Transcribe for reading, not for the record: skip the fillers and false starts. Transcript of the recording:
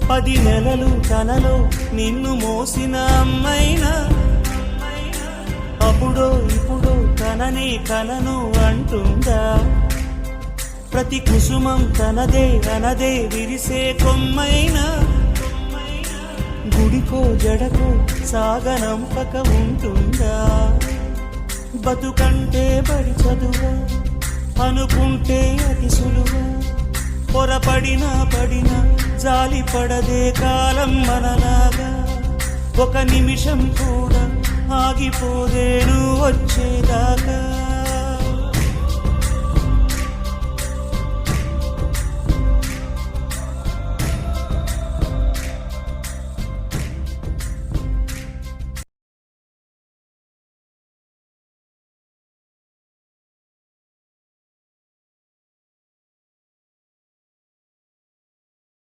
10 నెలలు తనలో నిన్ను మోసిన అమ్మైనా అప్పుడో ఇప్పుడో తననే కలను అంటుందా? ప్రతి కుసుమం తనదే అనదే విరిసే కొమ్మైనా గుడికో జడకో సాగనంపక ఉంటుందా? బతుకంటే బడి చదువా అనుకుంటే అతి సులువా? పొరపడినా పడినా జాలి పడదే కాలం మనలాగా. ఒక నిమిషం కూడా ఆగిపోదే నువ్వు వచ్చేదాకా.